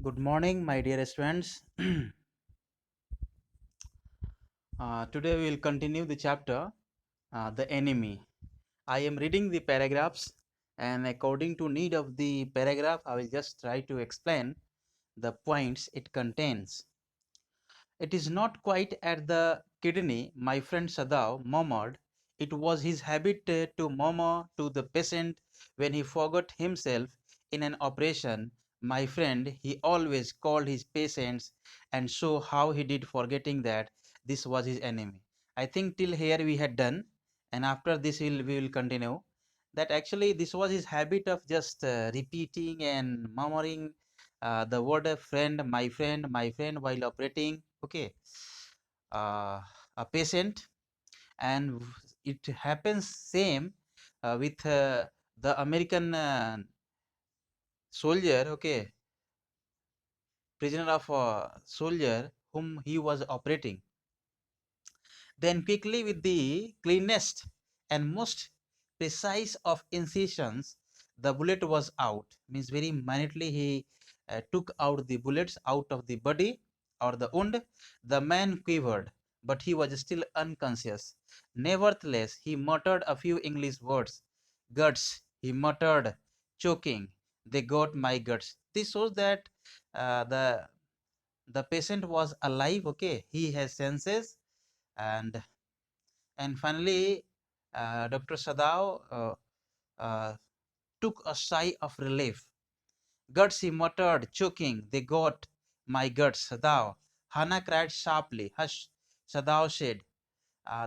Good morning, my dear students. Today we will continue the chapter The Enemy. I am reading the paragraphs, and according to need of the paragraph, I will just try to explain the points it contains. It is not quite at the kidney, my friend Sadao murmured. It was his habit to murmur to the patient when he forgot himself in an operation. My friend, he always called his patients and show how he did, forgetting that this was his enemy. I think till here we had done, and after this we will continue. That actually this was his habit of just repeating and murmuring the word my friend while operating, okay, a patient. And it happens same with the American soldier, okay, prisoner of soldier whom he was operating. Then quickly, with the cleanest and most precise of incisions, the bullet was out. Means very minutely he took out the bullets out of the body or the wound. The man quivered, but he was still unconscious. Nevertheless, he muttered a few English words. Guts, he muttered, choking. They got my guts. This shows that the patient was alive. Okay, he has senses. And and finally, Dr. Sadao uh, took a sigh of relief. Guts, he muttered, choking. They got my guts, Sadao. Hannah cried sharply. Hush, Sadao said.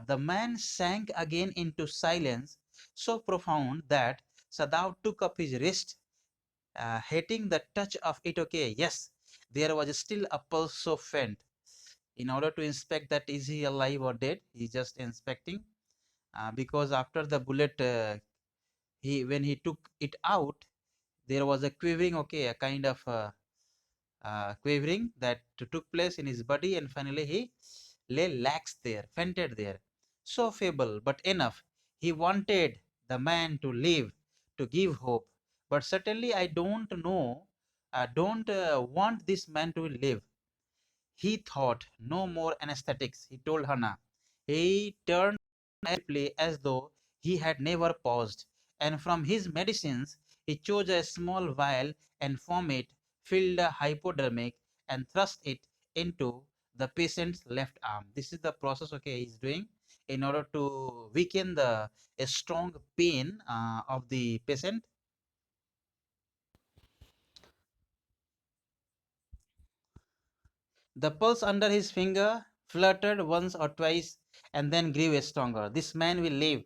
The man sank again into silence so profound that Sadao took up his wrist, hating the touch of it. Okay, yes, there was still a pulse so faint. In order to inspect that is he alive or dead, he's just inspecting, because after the bullet, he when he took it out, there was a quivering, okay, a kind of quivering that took place in his body, and finally he lay lax there, fainted there. So feeble, but enough. He wanted the man to live, to give hope. But certainly I don't want this man to live. He thought. No more anesthetics, he told Hannah. He turned abruptly as though he had never paused, and from his medicines he chose a small vial and from it filled a hypodermic and thrust it into the patient's left arm. This is the process, okay, he's doing in order to weaken the a strong pain of the patient. The pulse under his finger fluttered once or twice and then grew stronger. This man will live,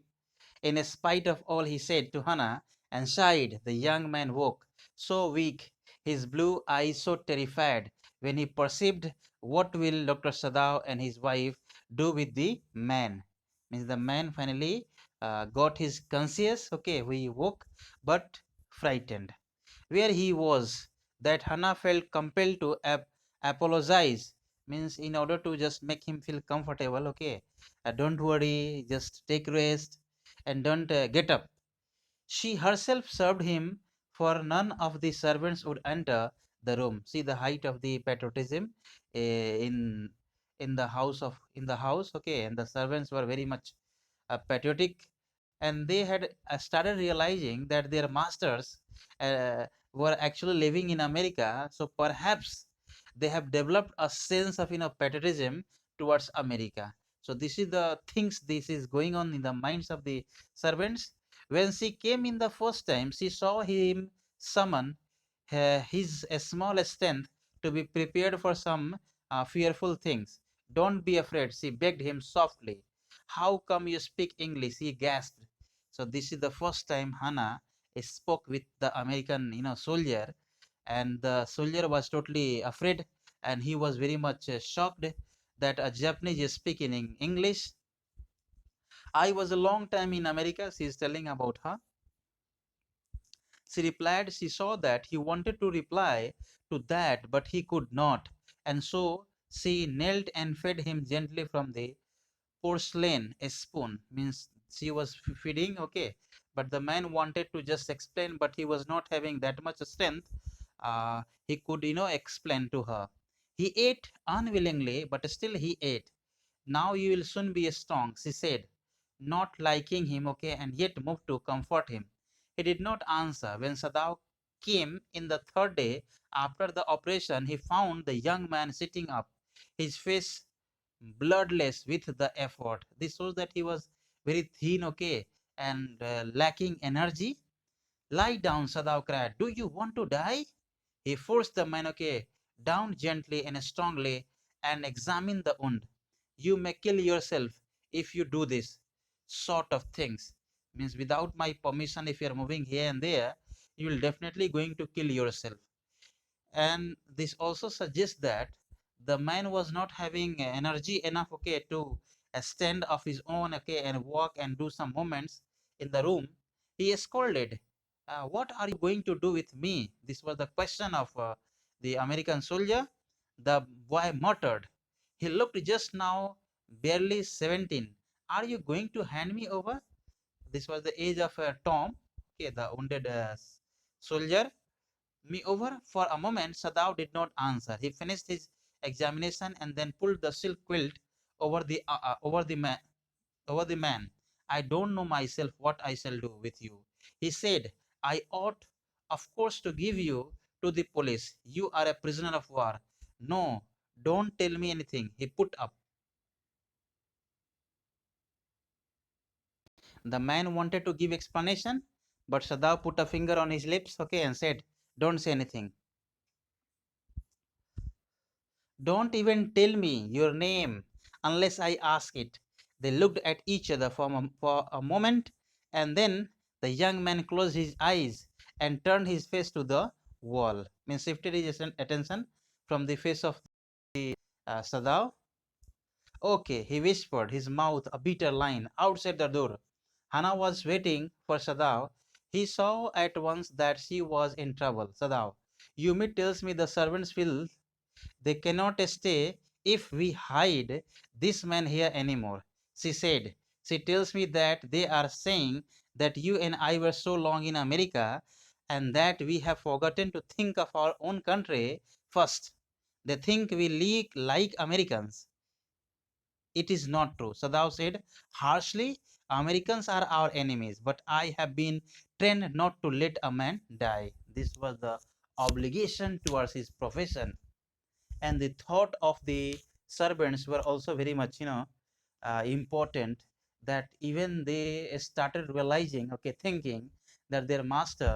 in spite of all, he said to Hannah, and sighed. The young man woke, so weak, his blue eyes so terrified, when he perceived what will Dr. Sadao and his wife do with the man. Means the man finally got his conscience. Okay, he woke, but frightened. Where he was, that Hannah felt compelled to apologize. Means in order to just make him feel comfortable. Okay, don't worry, just take rest and don't get up. She herself served him, for none of the servants would enter the room. See the height of the patriotism in the house. Okay, and the servants were very much patriotic, and they had started realizing that their masters uh, were actually living in America. So perhaps they have developed a sense of patriotism towards America. So this is the things this is going on in the minds of the servants. When she came in the first time, she saw him summon his small strength to be prepared for some fearful things. Don't be afraid, she begged him softly. How come you speak English? He gasped. So this is the first time Hannah spoke with the American, soldier, and the soldier was totally afraid, and he was very much shocked that a Japanese is speaking in English. I was a long time in America, she is telling about her. She replied she saw that he wanted to reply to that, but he could not, and so she knelt and fed him gently from the porcelain spoon. Means she was feeding, okay, but the man wanted to just explain, but he was not having that much strength. he could, explain to her. He ate unwillingly, but still he ate. Now you will soon be strong, she said, not liking him, okay, and yet moved to comfort him. He did not answer. When Sadao came in the third day after the operation, he found the young man sitting up, his face bloodless with the effort. This shows that he was very thin, okay, and lacking energy. Lie down, Sadao cried. Do you want to die? He forced the man, okay, down gently and strongly and examined the wound. You may kill yourself if you do this sort of things. Means without my permission, if you are moving here and there, you will definitely going to kill yourself. And this also suggests that the man was not having energy enough, okay, to stand of his own, okay, and walk and do some movements in the room. He scolded, what are you going to do with me? This was the question of the American soldier. The boy muttered, he looked just now barely 17. Are you going to hand me over? This was the age of Tom, okay, the wounded soldier. Me over? For a moment, Sadao did not answer. He finished his examination and then pulled the silk quilt over the man. I don't know myself what I shall do with you. He said, I ought, of course, to give you to the police. You are a prisoner of war. No, don't tell me anything. He put up. The man wanted to give explanation, but Sadao put a finger on his lips, okay, and said, don't say anything. Don't even tell me your name unless I ask it. They looked at each other for a moment, and then the young man closed his eyes and turned his face to the wall. Means shifted his attention from the face of Sadao. Okay, he whispered, his mouth a bitter line outside the door. Hana was waiting for Sadao. He saw at once that she was in trouble. Sadao, Yumi tells me the servants feel they cannot stay if we hide this man here anymore. She said, she tells me that they are saying that you and I were so long in America and that we have forgotten to think of our own country first. They think we like Americans. It is not true. Sadao said harshly, Americans are our enemies, but I have been trained not to let a man die. This was the obligation towards his profession. And the thought of the servants were also very much, important, that even they started realizing, okay, thinking that their master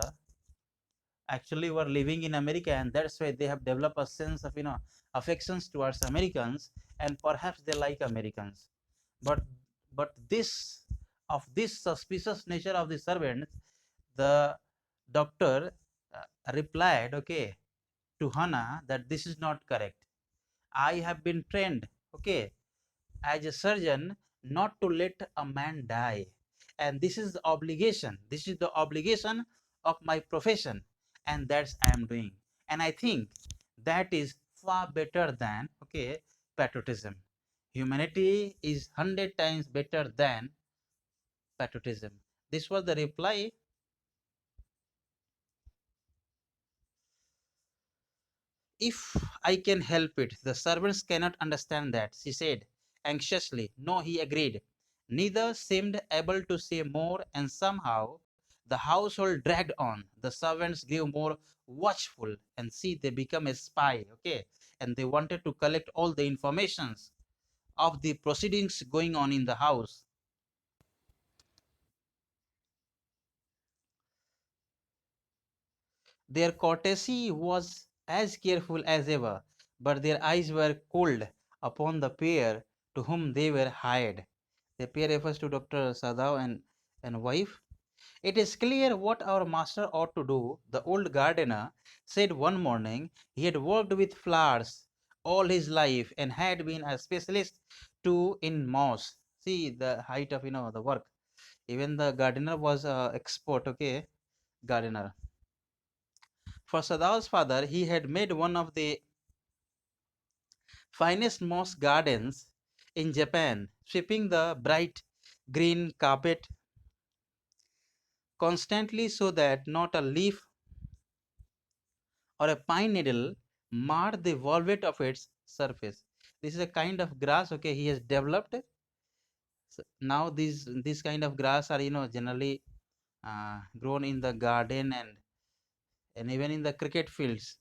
actually were living in America, and that's why they have developed a sense of, affections towards Americans, and perhaps they like Americans. But this, of this suspicious nature of the servants, the doctor replied, okay, to Hannah, that this is not correct. I have been trained, okay, as a surgeon, not to let a man die. And this is the obligation. This is the obligation of my profession. And that's I am doing. And I think that is far better than, okay, patriotism. Humanity is 100 times better than patriotism. This was the reply. If I can help it, the servants cannot understand that, she said anxiously. No, he agreed. Neither seemed able to say more, and somehow the household dragged on. The servants grew more watchful, and see, they become a spy, okay? And they wanted to collect all the informations of the proceedings going on in the house. Their courtesy was as careful as ever, but their eyes were cold upon the pair to whom they were hired. The pair refers to Dr. Sadao and wife. It is clear what our master ought to do, the old gardener said one morning. He had worked with flowers all his life and had been a specialist too in moss. See the height of, the work. Even the gardener was expert, okay, gardener. For Sadao's father, he had made one of the finest moss gardens in Japan, sweeping the bright green carpet constantly so that not a leaf or a pine needle marred the velvet of its surface. This is a kind of grass, okay, he has developed. So now these kind of grass are, generally grown in the garden, and even in the cricket fields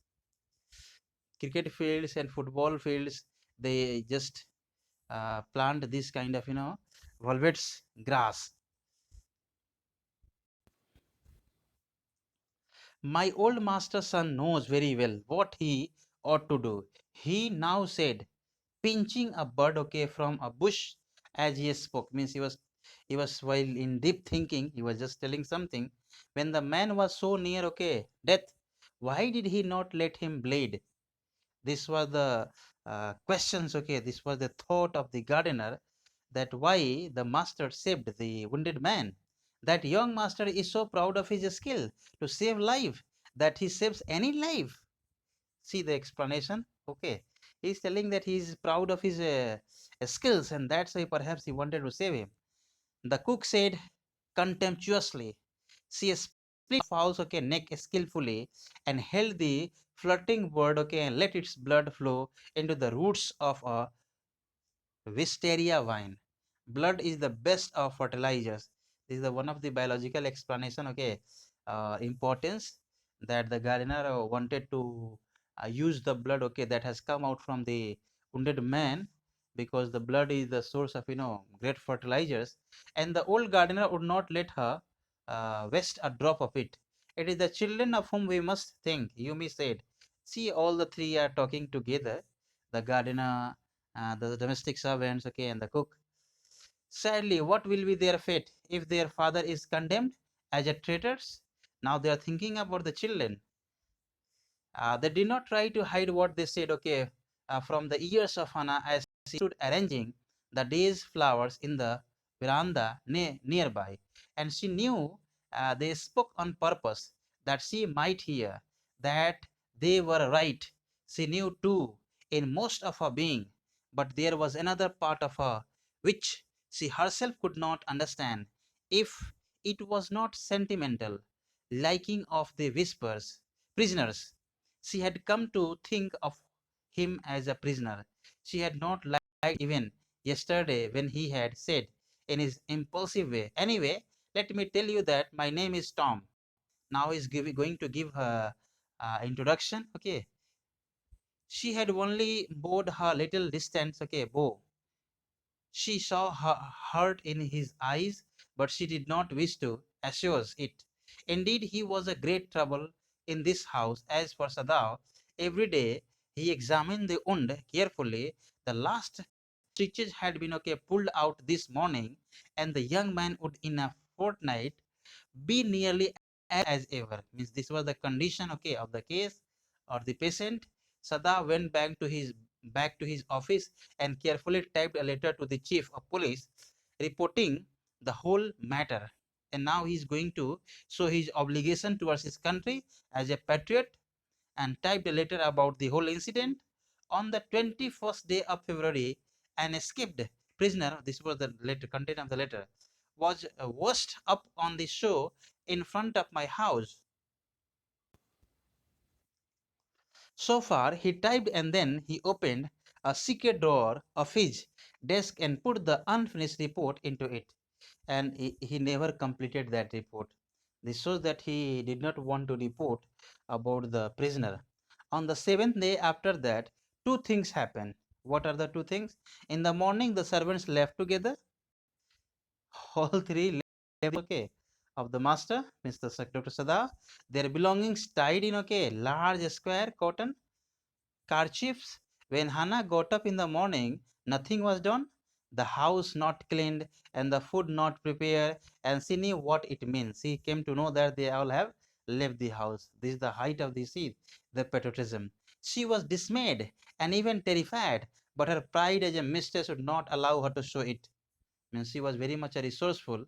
and football fields. They just plant this kind of, velvets grass. My old master son knows very well what he ought to do, he now said, pinching a bird, okay, from a bush as he spoke. Means he was while in deep thinking, he was just telling something. When the man was so near, okay, death, why did he not let him bleed? This was the questions, okay, this was the thought of the gardener, that why the master saved the wounded man. That young master is so proud of his skill to save life that he saves any life. See the explanation, okay. He's telling that he's proud of his skills, and that's why perhaps he wanted to save him. The cook said contemptuously, she split fowl's, okay, neck skillfully and held the flirting bird, okay, and let its blood flow into the roots of a wisteria vine. Blood is the best of fertilizers. This is the one of the biological explanation, okay, importance, that the gardener wanted to use the blood, okay, that has come out from the wounded man, because the blood is the source of, great fertilizers, and the old gardener would not let her waste a drop of it. It is the children of whom we must think, Yumi said. See, all the three are talking together, the gardener, the domestic servants, okay, and the cook. Sadly, what will be their fate if their father is condemned as a traitors? Now they are thinking about the children. They did not try to hide what they said, okay, from the ears of Hannah as she stood arranging the day's flowers in the veranda nearby. And she knew they spoke on purpose, that she might hear, that they were right. She knew too, in most of her being, but there was another part of her which she herself could not understand, if it was not sentimental, liking of the whispers, prisoners. She had come to think of him as a prisoner. She had not liked even yesterday when he had said in his impulsive way, anyway, let me tell you that my name is Tom. Now he's going to give her introduction. Okay. She had only bowed her little distance, okay, bow. She saw her hurt in his eyes, but she did not wish to assure it. Indeed, he was a great trouble in this house. As for Sadao, every day he examined the wound carefully. The last stitches had been, okay, pulled out this morning, and the young man would in a fortnight be nearly as ever. Means this was the condition, okay, of the case or the patient. Sada went back to his office and carefully typed a letter to the chief of police reporting the whole matter. And now he is going to show his obligation towards his country as a patriot, and typed a letter about the whole incident. On the 21st day of February, an escaped prisoner, this was the letter, content of the letter, was washed up on the shore in front of my house. So far, he typed, and then he opened a secret drawer of his desk and put the unfinished report into it. And he never completed that report. This shows that he did not want to report about the prisoner. On the seventh day after that, two things happened. What are the two things? In the morning, the servants left together. All three left, okay, of the master, Mr. Dr. Sada. Their belongings tied in, okay, large square cotton kerchiefs. When Hannah got up in the morning, nothing was done. The house not cleaned and the food not prepared, and she knew what it means. She came to know that they all have left the house. This is the height of the seed, the patriotism. She was dismayed and even terrified, but her pride as a mistress would not allow her to show it. Means she was very much resourceful,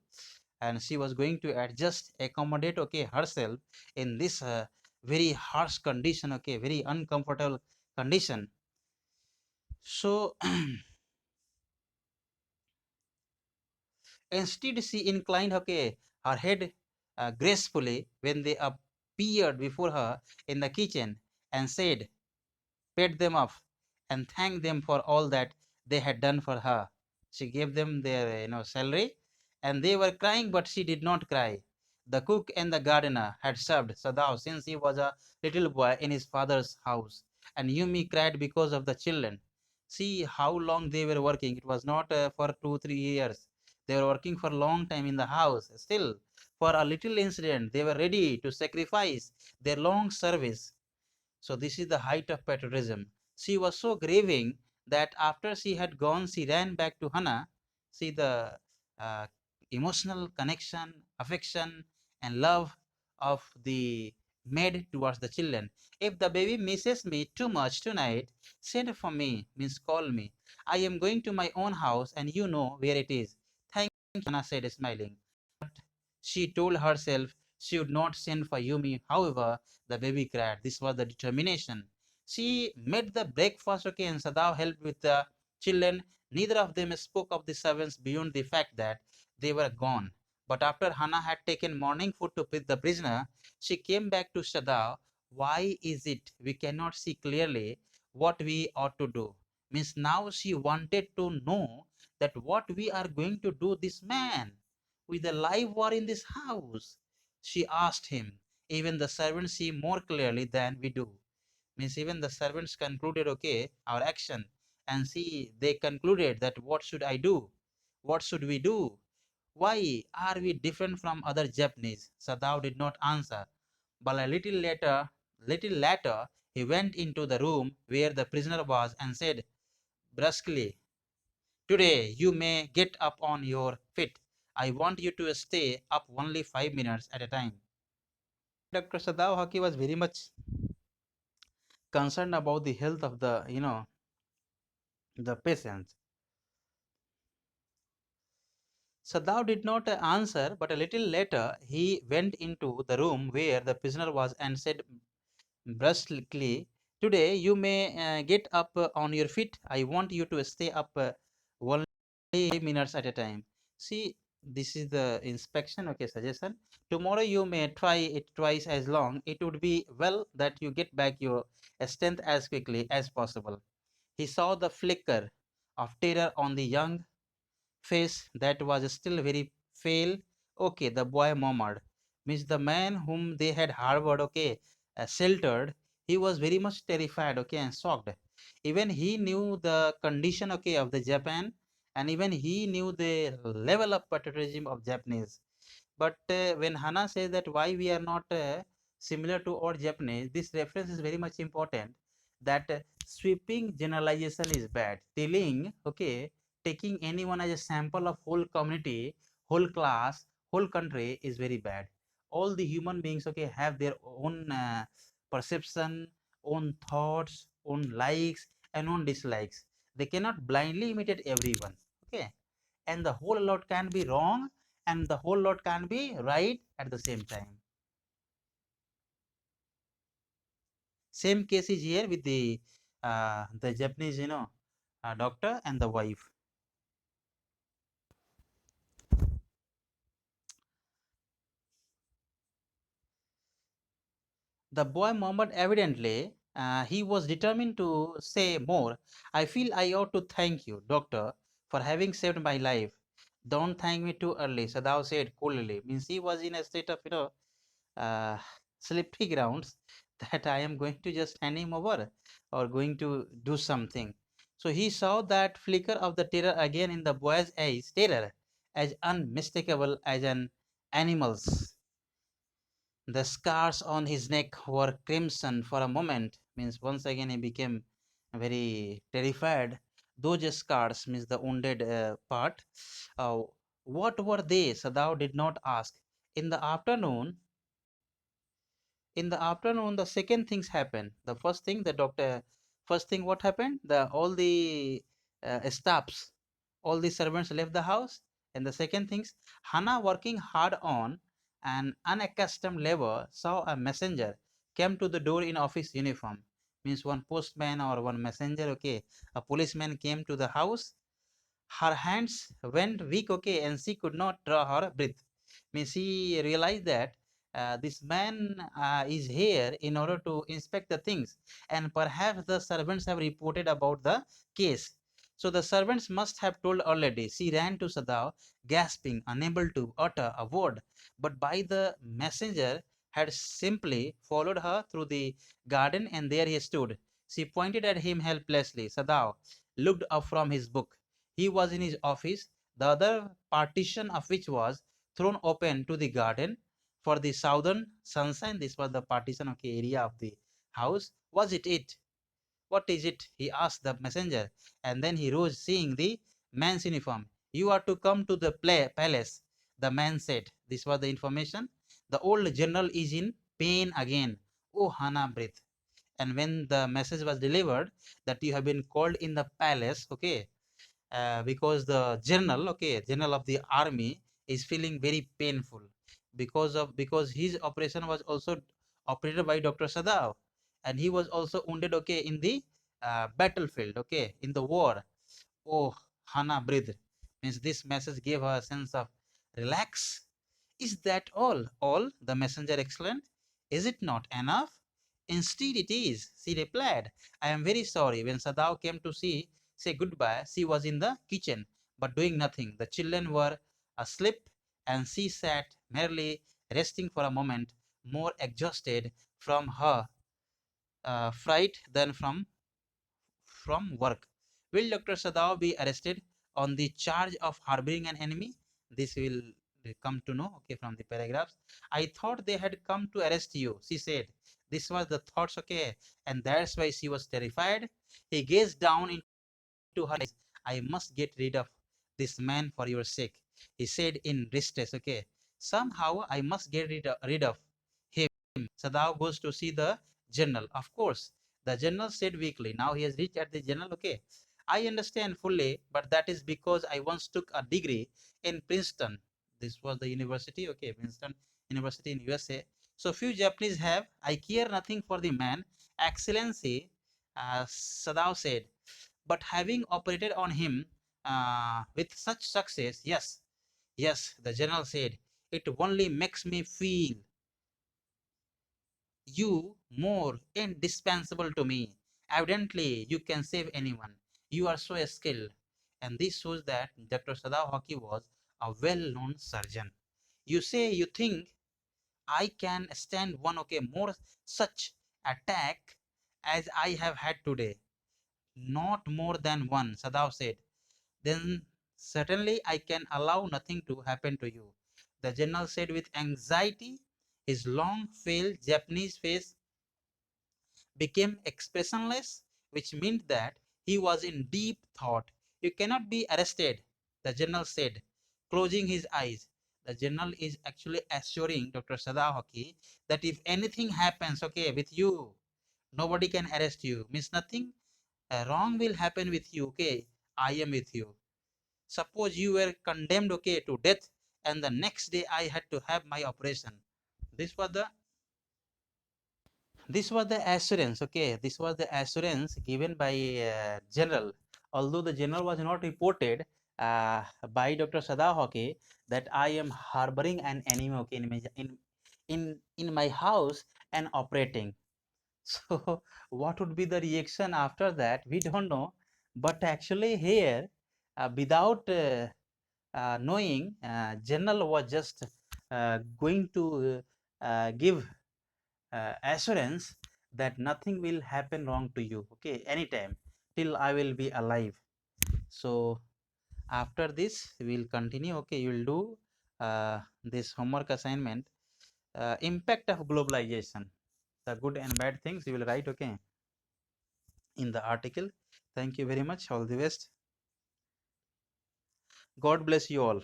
and she was going to adjust, accommodate, okay, herself in this very harsh condition, okay, very uncomfortable condition. So instead she inclined, okay, her head gracefully when they appeared before her in the kitchen, and said, paid them off, and thanked them for all that they had done for her. She gave them their salary, and they were crying, but she did not cry. The cook and the gardener had served Sadao since he was a little boy in his father's house, and Yumi cried because of the children. See how long they were working. It was not for 2 3 years. They were working for a long time in the house. Still, for a little incident, they were ready to sacrifice their long service. So this is the height of patriotism. She was so grieving that after she had gone, she ran back to Hannah. See the uh, emotional connection, affection, and love of the maid towards the children. If the baby misses me too much tonight, send for me, means call me. I am going to my own house and you know where it is. Thank you, Hannah said, smiling. She told herself she would not send for Yumi. However, the baby cried. This was the determination. She made the breakfast, okay, and Sadao helped with the children. Neither of them spoke of the servants beyond the fact that they were gone. But after Hannah had taken morning food to feed the prisoner, she came back to Sadao. Why is it we cannot see clearly what we ought to do? Means now she wanted to know that what we are going to do this man with a live war in this house. She asked him. Even the servants see more clearly than we do. Means even the servants concluded, okay, our action. And see, they concluded that what should I do? What should we do? Why are we different from other Japanese? Sadao did not answer. But a little later, he went into the room where the prisoner was and said brusquely, today you may get up on your feet. I want you to stay up only 5 minutes at a time. Dr. Sadao Haki was very much concerned about the health of the patients. Sadao did not answer, but a little later he went into the room where the prisoner was and said brusquely, today you may get up on your feet. I want you to stay up only 5 minutes at a time. See, this is the inspection, okay, suggestion. Tomorrow you may try it twice as long. It would be well that you get back your strength as quickly as possible. He saw the flicker of terror on the young face that was still very pale. Okay, the boy murmured. Means the man whom they had harbored, okay, sheltered, he was very much terrified, okay, and shocked. Even he knew the condition, okay, of the Japan, and even he knew the level of patriotism of Japanese. But when Hana says that why we are not similar to all Japanese, this reference is very much important. That sweeping generalization is bad. Telling, okay, taking anyone as a sample of whole community, whole class, whole country is very bad. All the human beings, okay, have their own perception, own thoughts, own likes, and own dislikes. They cannot blindly imitate everyone. Okay, and the whole lot can be wrong and the whole lot can be right at the same time. Same case is here with the Japanese, doctor and the wife. The boy murmured evidently he was determined to say more. I feel I ought to thank you, doctor, for having saved my life. Don't thank me too early, Sadao said coolly. Means he was in a state of, uh, slippery grounds that I am going to just hand him over or going to do something. So he saw that flicker of the terror again in the boy's eyes, terror as unmistakable as an animal's. The scars on his neck were crimson for a moment, means once again he became very terrified. Those scars means the wounded part. Uh, what were they? Sadao did not ask. In the afternoon, the second things happened. The first thing the doctor, first thing what happened, the all the staffs, all the servants left the house. And the second things, Hannah, working hard on an unaccustomed labor, saw a messenger came to the door in office uniform. Means one postman or one messenger, okay, a policeman came to the house. Her hands went weak, okay, and she could not draw her breath. Means she realized that this man is here in order to inspect the things, and perhaps the servants have reported about the case. So the servants must have told already. She ran to Sadao, gasping, unable to utter a word. But by the messenger had simply followed her through the garden, and there he stood. She pointed at him helplessly. Sadao looked up from his book. He was in his office, the other partition of which was thrown open to the garden for the southern sunshine. This was the partition of the area of the house. Was it it? What is it? He asked the messenger, and then he rose, seeing the man's uniform. You are to come to the palace, the man said. This was the information. The old general is in pain again. Oh, Hannah breathed. And when the message was delivered that you have been called in the palace, okay, because the general of the army is feeling very painful because his operation was also operated by Dr. Sadao, and he was also wounded, okay, in the battlefield, okay, in the war. Oh, Hannah breathed. Means this message gave her a sense of relax. Is that all? All? The messenger exclaimed. Is it not enough? Instead it is, she replied. I am very sorry. When Sadao came to say goodbye, she was in the kitchen, but doing nothing. The children were asleep, and she sat merely resting for a moment, more exhausted from her fright than from work. Will Dr. Sadao be arrested on the charge of harboring an enemy? This will come to know, okay, from the paragraphs. I thought they had come to arrest you, she said. This was the thoughts, okay, and that's why she was terrified. He gazed down into her eyes. I must get rid of this man for your sake, he said in distress, okay. Somehow I must get rid of him. Sadao goes to see the general. Of course, the general said weakly. Now he has reached at the general. Okay, I understand fully, but that is because I once took a degree in Princeton. This was the university. Okay, Princeton University in USA. So few Japanese have. I care nothing for the man, Excellency. Sadao said, but having operated on him with such success, yes, yes, the general said, it only makes me feel you more indispensable to me. Evidently, you can save anyone. You are so skilled. And this shows that Dr. Sadao Hockey was a well known surgeon. You say you think I can stand one, okay, more such attack as I have had today. Not more than one, Sadao said. Then certainly I can allow nothing to happen to you. The general said with anxiety, his long, pale Japanese face became expressionless, which meant that he was in deep thought. You cannot be arrested, the general said, closing his eyes. The general is actually assuring Dr. Sadahaki that if anything happens, okay, with you, nobody can arrest you. Means nothing wrong will happen with you, okay? I am with you. Suppose you were condemned, okay, to death, and the next day I had to have my operation. This was the this was the assurance, okay, this was the assurance given by general, although the general was not reported by Dr. Sadahoke that I am harboring an enemy, okay, in my house and operating. So what would be the reaction after that, we don't know, but actually here without knowing, general was just going to give assurance that nothing will happen wrong to you, okay, anytime till I will be alive. So after this we will continue, okay, you will do this homework assignment, impact of globalization, the good and bad things you will write, okay, in the article. Thank you very much, all the best. God bless you all.